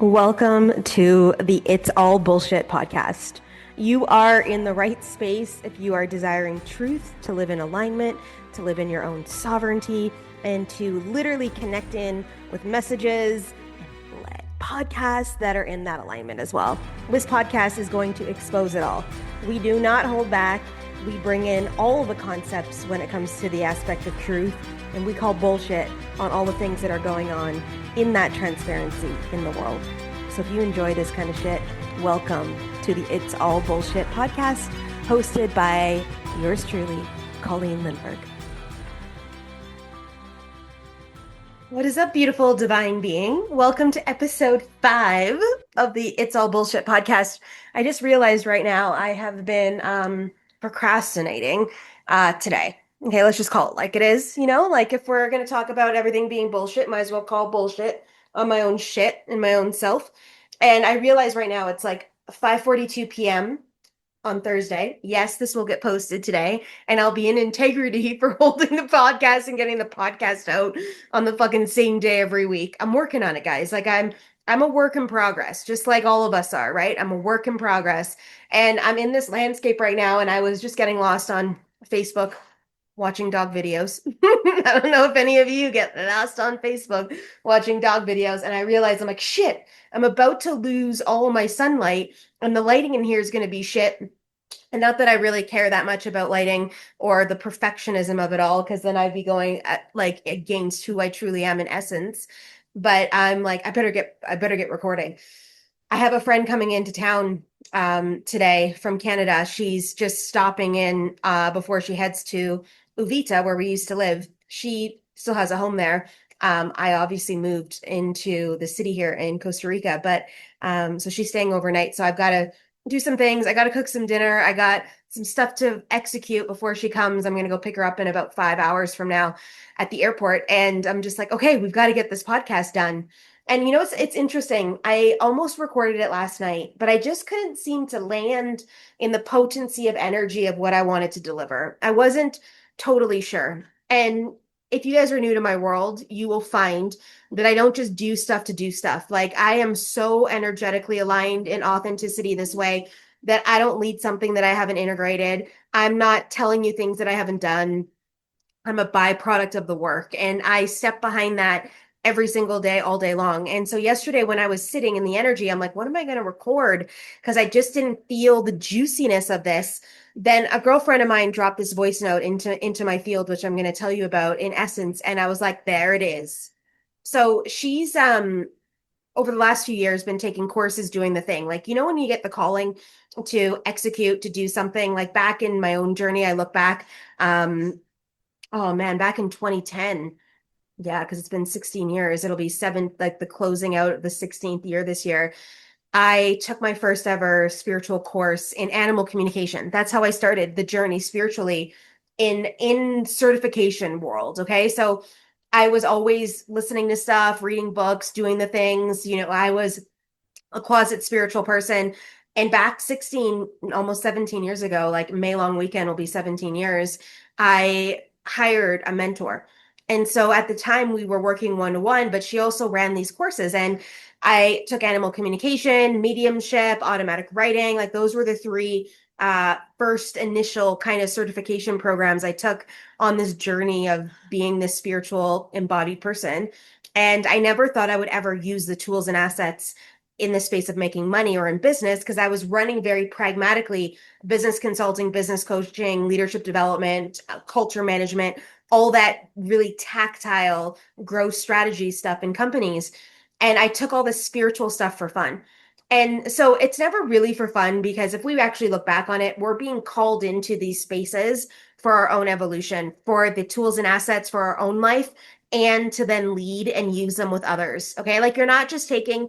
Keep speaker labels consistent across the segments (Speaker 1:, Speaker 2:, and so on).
Speaker 1: Welcome to the It's All Bullshit podcast. You are in the right space if you are desiring truth, to live in alignment, to live in your own sovereignty, and to literally connect in with messages and podcasts that are in that alignment as well. This podcast is going to expose it all. We do not hold back. We bring in all the concepts when it comes to the aspect of truth, and we call bullshit on all the things that are going on in that transparency in the world. So if you enjoy this kind of shit, welcome to the It's All Bullshit podcast, hosted by yours truly, Colleen Lindberg. What is up, beautiful divine being? Welcome to episode 5 of the It's All Bullshit podcast. I just realized right now I have been procrastinating today. Okay, let's just call it like it is. Like if we're going to talk about everything being bullshit, might as well call bullshit on my own shit and my own self. And I realize right now it's like 5:42 p.m. on Thursday. Yes, this will get posted today, and I'll be in integrity for holding the podcast and getting the podcast out on the fucking same day every week. I'm working on it, guys. Like I'm a work in progress, just like all of us are, right? I'm a work in progress. And I'm in this landscape right now, and I was just getting lost on Facebook watching dog videos. I don't know if any of you get lost on Facebook watching dog videos, and I realized I'm like, shit, I'm about to lose all of my sunlight, and the lighting in here is going to be shit. And not that I really care that much about lighting or the perfectionism of it all, because then I'd be going like against who I truly am in essence. But I'm like, I better get recording. I have a friend coming into town today from Canada. She's just stopping in before she heads to Uvita, where we used to live. She still has a home there. I obviously moved into the city here in Costa Rica, but so she's staying overnight. So I've got to do some things. I got to cook some dinner. I got some stuff to execute before she comes. I'm going to go pick her up in about 5 hours from now at the airport. And I'm just like, okay, we've got to get this podcast done. And it's interesting. I almost recorded it last night, but I just couldn't seem to land in the potency of energy of what I wanted to deliver. I wasn't totally sure. And if you guys are new to my world, you will find that I don't just do stuff to do stuff. Like I am so energetically aligned in authenticity this way that I don't lead something that I haven't integrated. I'm not telling you things that I haven't done. I'm a byproduct of the work, and I step behind that every single day, all day long. And so yesterday when I was sitting in the energy, I'm like, what am I going to record? Because I just didn't feel the juiciness of this. Then a girlfriend of mine dropped this voice note into my field, which I'm going to tell you about in essence. And I was like, there it is. So she's over the last few years been taking courses doing the thing. Like, when you get the calling to execute, to do something, like back in my own journey, I look back, oh man, back in 2010. Yeah, because it's been 16 years. It'll be like the closing out of the 16th year this year. I took my first ever spiritual course in animal communication. That's how I started the journey spiritually in certification world. Okay. So I was always listening to stuff, reading books, doing the things. I was a closet spiritual person. And back 16, almost 17 years ago, like May long weekend will be 17 years, I hired a mentor. And so at the time we were working one-to-one, but she also ran these courses. And I took animal communication, mediumship, automatic writing. Like those were the three first initial kind of certification programs I took on this journey of being this spiritual embodied person. And I never thought I would ever use the tools and assets in the space of making money or in business, because I was running very pragmatically business consulting, business coaching, leadership development, culture management, all that really tactile growth strategy stuff in companies. And I took all this spiritual stuff for fun. And so it's never really for fun, because if we actually look back on it, we're being called into these spaces for our own evolution, for the tools and assets for our own life, and to then lead and use them with others. Okay. Like you're not just taking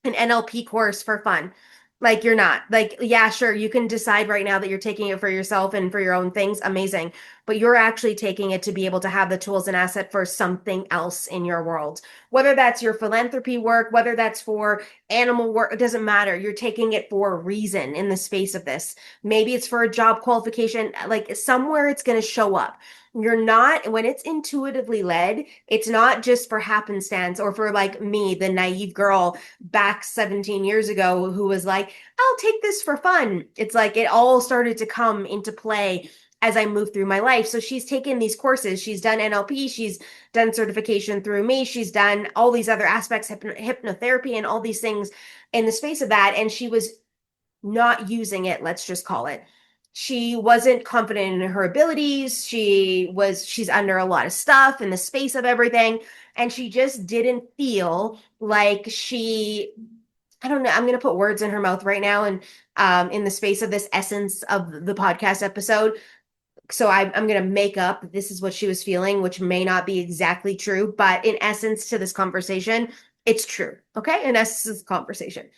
Speaker 1: an NLP course for fun. Like you're not like, yeah, sure. You can decide right now that you're taking it for yourself and for your own things. Amazing. but you're actually taking it to be able to have the tools and asset for something else in your world. Whether that's your philanthropy work, whether that's for animal work, it doesn't matter. You're taking it for a reason in the space of this. Maybe it's for a job qualification, like somewhere it's going to show up. You're not, when it's intuitively led, it's not just for happenstance or for like me, the naive girl back 17 years ago who was like, I'll take this for fun. It's like it all started to come into play as I moved through my life. So she's taken these courses. She's done NLP. She's done certification through me. She's done all these other aspects, hypnotherapy, and all these things in the space of that. And she was not using it, let's just call it. She wasn't confident in her abilities. She's under a lot of stuff in the space of everything. And she just didn't feel like I don't know, I'm going to put words in her mouth right now. And in the space of this essence of the podcast episode, so I'm going to make up this is what she was feeling, which may not be exactly true, but in essence to this conversation, it's true. Okay. In essence, this conversation.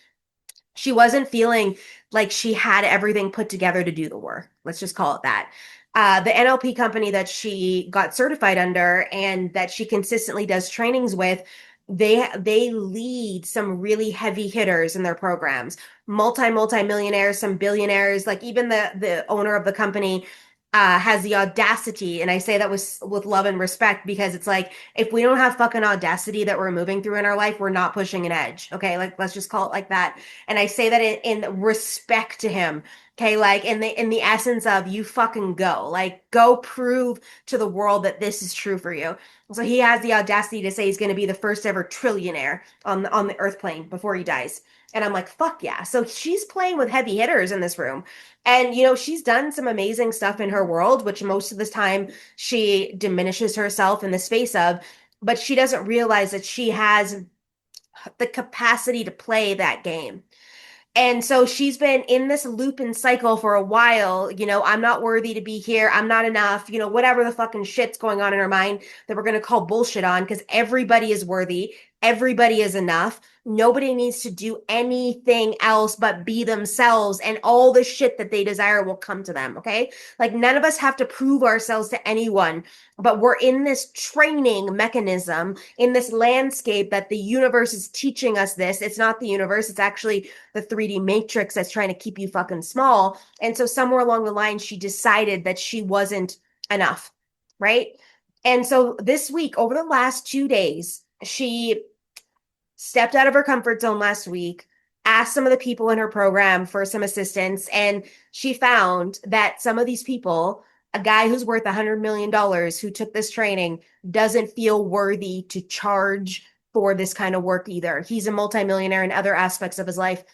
Speaker 1: She wasn't feeling like she had everything put together to do the work. Let's just call it that. The NLP company that she got certified under and that she consistently does trainings with, they lead some really heavy hitters in their programs, multi-millionaires, some billionaires, like even the owner of the company has the audacity, and I say that with love and respect because it's like if we don't have fucking audacity that we're moving through in our life, we're not pushing an edge. Okay, like let's just call it like that. And I say that in respect to him. Okay, like in the essence of you fucking go, like go prove to the world that this is true for you. So he has the audacity to say he's going to be the first ever trillionaire on the earth plane before he dies. And I'm like, fuck yeah. So she's playing with heavy hitters in this room. And, she's done some amazing stuff in her world, which most of the time she diminishes herself in the space of, but she doesn't realize that she has the capacity to play that game. And so she's been in this loop and cycle for a while. I'm not worthy to be here. I'm not enough. Whatever the fucking shit's going on in her mind that we're going to call bullshit on because everybody is worthy. Everybody is enough. Nobody needs to do anything else but be themselves, and all the shit that they desire will come to them. Okay. Like none of us have to prove ourselves to anyone, but we're in this training mechanism in this landscape that the universe is teaching us this. It's not the universe. It's actually the 3D matrix that's trying to keep you fucking small. And so somewhere along the line, she decided that she wasn't enough. Right. And so this week, over the last 2 days, she stepped out of her comfort zone last week, asked some of the people in her program for some assistance, and she found that some of these people, a guy who's worth $100 million who took this training, doesn't feel worthy to charge for this kind of work either. He's a multimillionaire in other aspects of his life.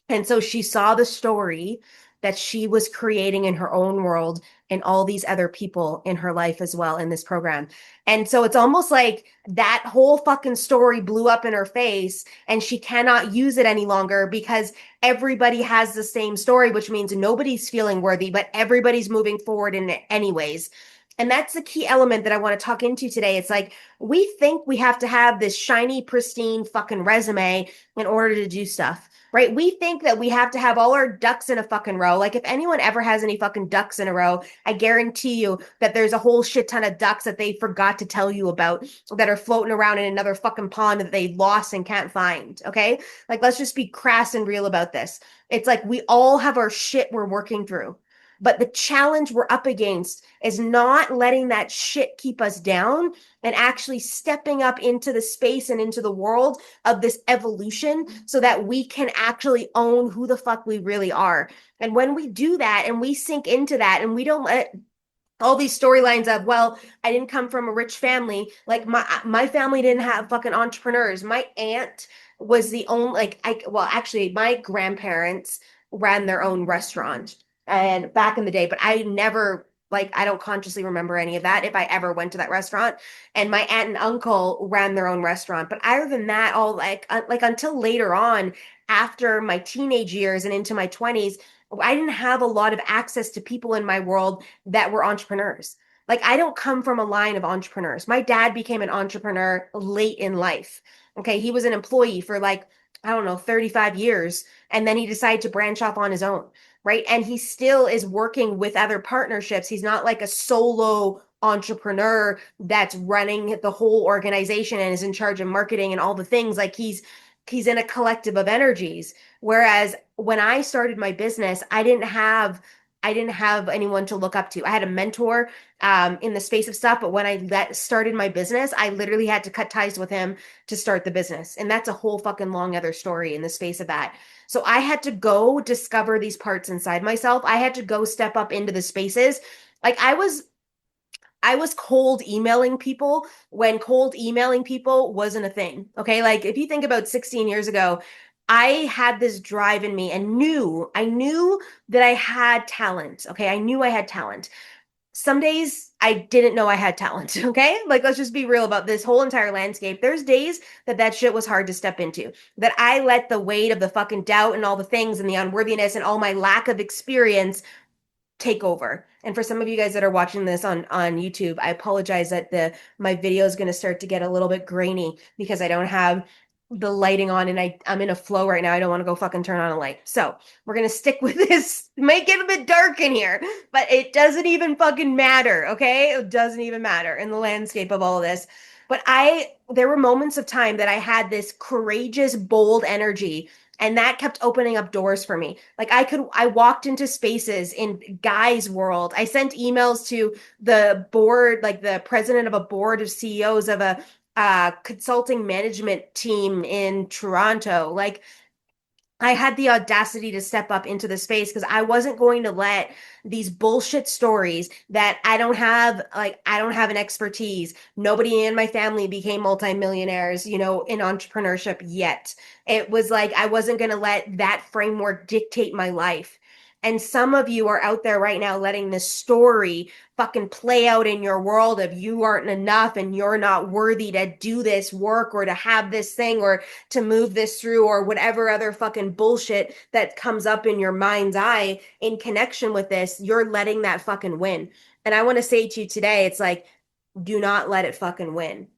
Speaker 1: And so she saw the story that she was creating in her own world and all these other people in her life as well in this program. And so it's almost like that whole fucking story blew up in her face and she cannot use it any longer because everybody has the same story, which means nobody's feeling worthy, but everybody's moving forward in it anyways. And that's the key element that I want to talk into today. It's like we think we have to have this shiny, pristine fucking resume in order to do stuff. Right? We think that we have to have all our ducks in a fucking row. Like if anyone ever has any fucking ducks in a row, I guarantee you that there's a whole shit ton of ducks that they forgot to tell you about that are floating around in another fucking pond that they lost and can't find. Okay? Like let's just be crass and real about this. It's like we all have our shit we're working through. But the challenge we're up against is not letting that shit keep us down and actually stepping up into the space and into the world of this evolution so that we can actually own who the fuck we really are. And when we do that and we sink into that and we don't let all these storylines of, well, I didn't come from a rich family. Like my family didn't have fucking entrepreneurs. My aunt was the only actually my grandparents ran their own restaurant and back in the day, but I never I don't consciously remember any of that if I ever went to that restaurant. And my aunt and uncle ran their own restaurant. But other than that, all until later on, after my teenage years and into my 20s, I didn't have a lot of access to people in my world that were entrepreneurs. Like I don't come from a line of entrepreneurs. My dad became an entrepreneur late in life. Okay, he was an employee for I don't know, 35 years. And then he decided to branch off on his own. right? And he still is working with other partnerships. He's not like a solo entrepreneur that's running the whole organization and is in charge of marketing and all the things. Like he's in a collective of energies. Whereas when I started my business, I didn't have anyone to look up to. I had a mentor in the space of stuff, but when started my business, I literally had to cut ties with him to start the business. And that's a whole fucking long other story in the space of that. So I had to go discover these parts inside myself. I had to go step up into the spaces. Like I was cold emailing people when cold emailing people wasn't a thing. Okay. Like if you think about 16 years ago, I had this drive in me and I knew that I had talent. Okay. I knew I had talent. Some days I didn't know I had talent. Okay. Like let's just be real about this whole entire landscape. There's days that shit was hard to step into, that I let the weight of the fucking doubt and all the things and the unworthiness and all my lack of experience take over. And for some of you guys that are watching this on YouTube, I apologize that the my video is going to start to get a little bit grainy because I don't have the lighting on and I'm in a flow right now. I don't want to go fucking turn on a light. So we're going to stick with this. Make it a bit dark in here, but it doesn't even fucking matter. Okay. It doesn't even matter in the landscape of all of this. But there were moments of time that I had this courageous, bold energy, and that kept opening up doors for me. Like I walked into spaces in guys world. I sent emails to the board, like the president of a board of CEOs of a consulting management team in Toronto. Like I had the audacity to step up into the space because I wasn't going to let these bullshit stories that I don't have an expertise. Nobody in my family became multimillionaires, in entrepreneurship yet. It was like I wasn't going to let that framework dictate my life. And some of you are out there right now letting this story fucking play out in your world of you aren't enough and you're not worthy to do this work or to have this thing or to move this through or whatever other fucking bullshit that comes up in your mind's eye in connection with this, you're letting that fucking win. And I want to say to you today, it's like, do not let it fucking win.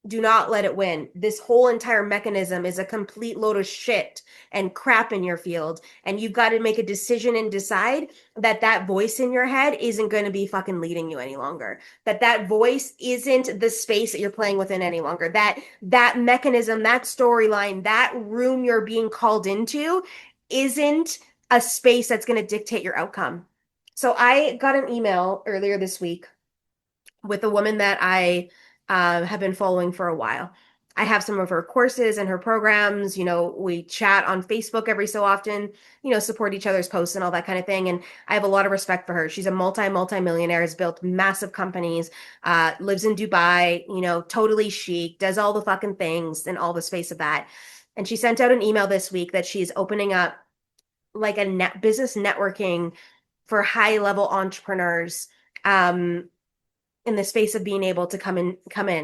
Speaker 1: Do not let it win. This whole entire mechanism is a complete load of shit and crap in your field. And you've got to make a decision and decide that that voice in your head isn't going to be fucking leading you any longer. That voice isn't the space that you're playing within any longer. That mechanism, that storyline, that room you're being called into isn't a space that's going to dictate your outcome. So I got an email earlier this week with a woman that I have been following for a while. I have some of her courses and her programs. We chat on Facebook every so often, support each other's posts and all that kind of thing. And I have a lot of respect for her. She's a multi-millionaire, has built massive companies, lives in Dubai, totally chic, does all the fucking things and all the space of that. And she sent out an email this week that she's opening up like a business networking for high level entrepreneurs. In the space of being able to come in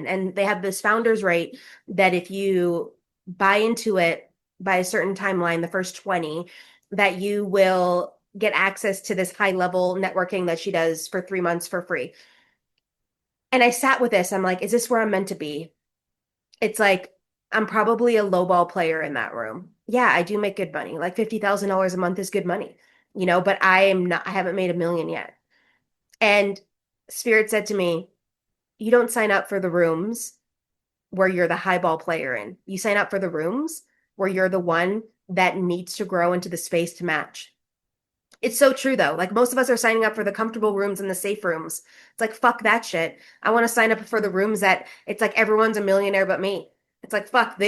Speaker 1: and they have this founders rate that if you buy into it by a certain timeline, the first 20, that you will get access to this high level networking that she does for 3 months for free. And I sat with this, I'm like, is this where I'm meant to be? It's like I'm probably a lowball player in that room. Yeah, I do make good money. Like $50,000 a month is good money, but I haven't made a million yet. And Spirit said to me, you don't sign up for the rooms where you're the highball player in. You sign up for the rooms where you're the one that needs to grow into the space to match. It's so true though. Like most of us are signing up for the comfortable rooms and the safe rooms. It's like, fuck that shit. I want to sign up for the rooms that it's like everyone's a millionaire but me. It's like, fuck,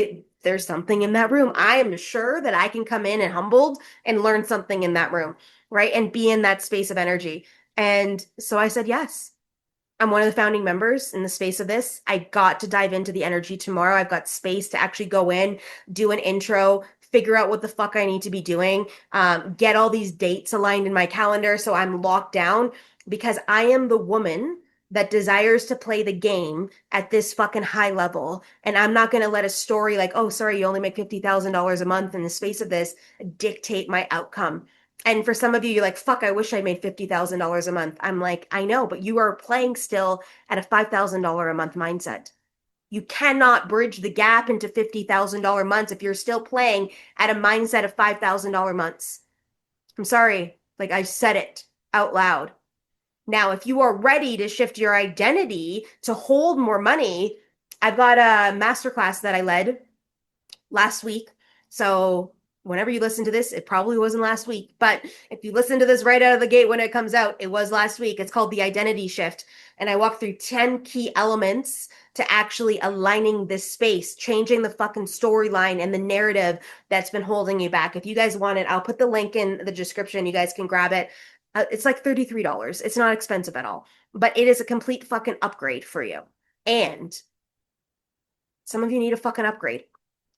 Speaker 1: there's something in that room. I am sure that I can come in and humbled and learn something in that room, right? And be in that space of energy. And so I said yes. I'm one of the founding members in the space of this. I got to dive into the energy tomorrow. I've got space to actually go in, do an intro, figure out what the fuck I need to be doing, get all these dates aligned in my calendar so I'm locked down because I am the woman that desires to play the game at this fucking high level. And I'm not going to let a story like, oh, sorry, you only make $50,000 a month in the space of this dictate my outcome. And for some of you, you're like, fuck, I wish I made $50,000 a month. I'm like, I know, but you are playing still at a $5,000 a month mindset. You cannot bridge the gap into $50,000 months if you're still playing at a mindset of $5,000 months. I'm sorry. Like I said it out loud. Now, if you are ready to shift your identity to hold more money, I've got a masterclass that I led last week. So whenever you listen to this, it probably wasn't last week. But if you listen to this right out of the gate when it comes out, it was last week. It's called the Identity Shift. And I walk through 10 key elements to actually aligning this space, changing the fucking storyline and the narrative that's been holding you back. If you guys want it, I'll put the link in the description. You guys can grab it. It's like $33. It's not expensive at all, but it is a complete fucking upgrade for you. And some of you need a fucking upgrade.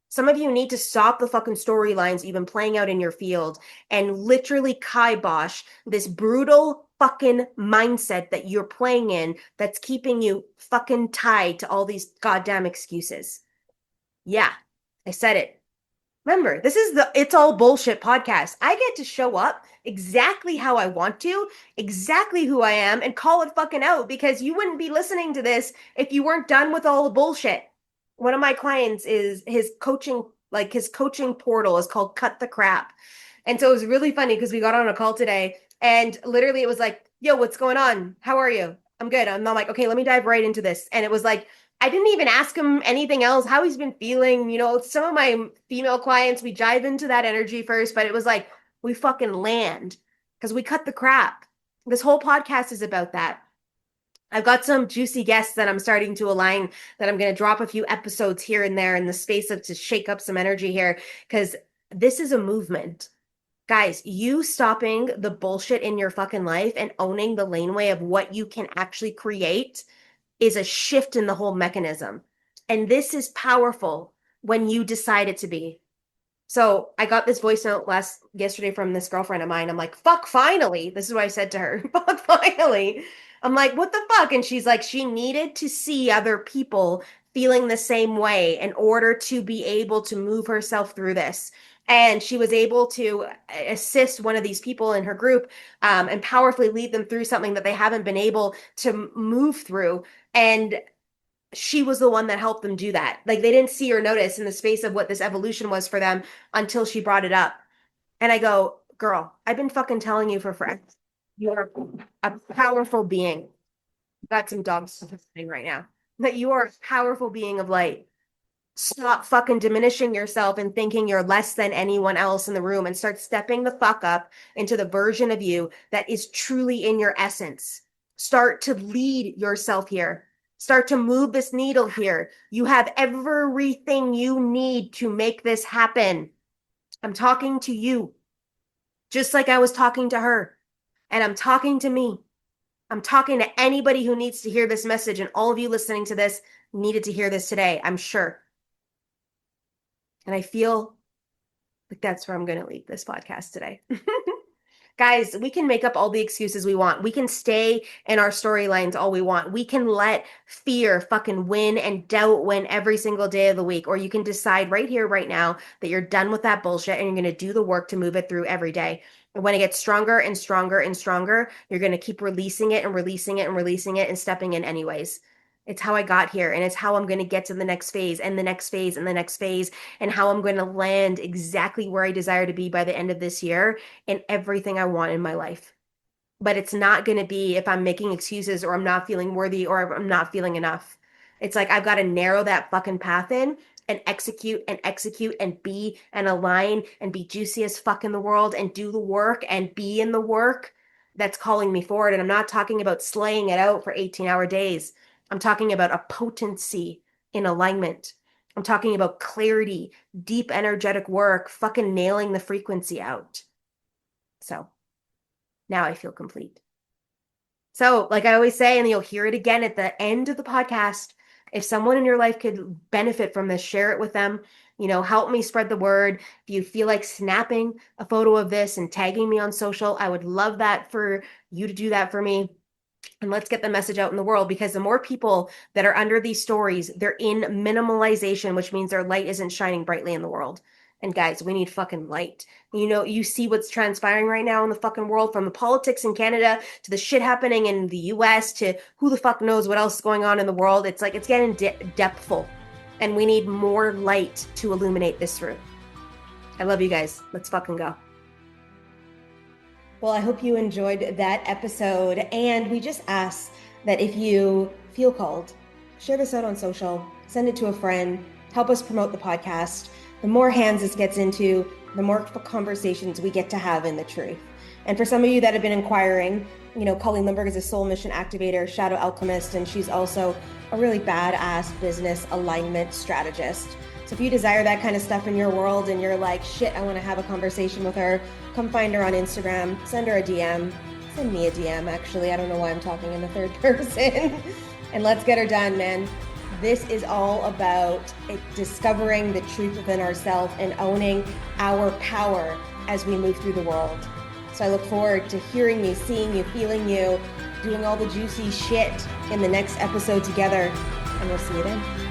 Speaker 1: Some of you need to stop the fucking storylines you've been playing out in your field and literally kibosh this brutal fucking mindset that you're playing in that's keeping you fucking tied to all these goddamn excuses. Yeah, I said it. Remember, this is the It's All Bullshit podcast. I get to show up exactly how I want to, exactly who I am, and call it fucking out because you wouldn't be listening to this if you weren't done with all the bullshit. One of my clients is his coaching portal is called Cut the Crap. And so it was really funny because we got on a call today and literally it was like, yo, what's going on? How are you? I'm good. I'm not like, okay, let me dive right into this. And it was like, I didn't even ask him anything else, how he's been feeling. You know, some of my female clients, we dive into that energy first, but it was like, we fucking land because we cut the crap. This whole podcast is about that. I've got some juicy guests that I'm starting to align that I'm going to drop a few episodes here and there in the space of to shake up some energy here because this is a movement. Guys, you stopping the bullshit in your fucking life and owning the laneway of what you can actually create is a shift in the whole mechanism. And this is powerful when you decide it to be. So I got this voice note yesterday from this girlfriend of mine. I'm like, fuck, finally. This is what I said to her. Fuck, finally. I'm like, what the fuck? And she's like, she needed to see other people feeling the same way in order to be able to move herself through this. And she was able to assist one of these people in her group and powerfully lead them through something that they haven't been able to move through. And she was the one that helped them do that. Like they didn't see or notice in the space of what this evolution was for them until she brought it up. And I go, girl, I've been fucking telling you for forever. You're a powerful being. Got some dogs happening right now. That you are a powerful being of light. Stop fucking diminishing yourself and thinking you're less than anyone else in the room and start stepping the fuck up into the version of you that is truly in your essence. Start to lead yourself here. Start to move this needle here. You have everything you need to make this happen. I'm talking to you, just like I was talking to her. And I'm talking to me. I'm talking to anybody who needs to hear this message. And all of you listening to this needed to hear this today, I'm sure. And I feel like that's where I'm going to leave this podcast today. Guys, we can make up all the excuses we want. We can stay in our storylines all we want. We can let fear fucking win and doubt win every single day of the week. Or you can decide right here, right now, that you're done with that bullshit and you're going to do the work to move it through every day. And when it gets stronger and stronger and stronger, you're going to keep releasing it and releasing it and releasing it and stepping in anyways. It's how I got here, and it's how I'm going to get to the next phase and the next phase and the next phase, and how I'm going to land exactly where I desire to be by the end of this year and everything I want in my life. But it's not going to be if I'm making excuses or I'm not feeling worthy or I'm not feeling enough. It's like I've got to narrow that fucking path in and execute and be and align and be juicy as fuck in the world and do the work and be in the work that's calling me forward. And I'm not talking about slaying it out for 18-hour days. I'm talking about a potency in alignment. I'm talking about clarity, deep energetic work, fucking nailing the frequency out. So now I feel complete. So, like I always say, and you'll hear it again at the end of the podcast, if someone in your life could benefit from this, share it with them. You know, help me spread the word. If you feel like snapping a photo of this and tagging me on social, I would love that for you to do that for me. And let's get the message out in the world, because the more people that are under these stories, they're in minimalization, which means their light isn't shining brightly in the world. And guys, we need fucking light. You know, you see what's transpiring right now in the fucking world, from the politics in Canada to the shit happening in the US to who the fuck knows what else is going on in the world. It's like it's getting depthful, and we need more light to illuminate this through. I love you guys. Let's fucking go. Well, I hope you enjoyed that episode. And we just ask that if you feel called, share this out on social, send it to a friend, help us promote the podcast. The more hands this gets into, the more conversations we get to have in the truth. And for some of you that have been inquiring, Colleen Lindberg is a soul mission activator, shadow alchemist, and she's also a really badass business alignment strategist. So if you desire that kind of stuff in your world and you're like, shit, I want to have a conversation with her, come find her on Instagram, send her a DM, send me a DM, actually. I don't know why I'm talking in the third person. And let's get her done, man. This is all about discovering the truth within ourselves and owning our power as we move through the world. So I look forward to hearing you, seeing you, feeling you, doing all the juicy shit in the next episode together. And we'll see you then.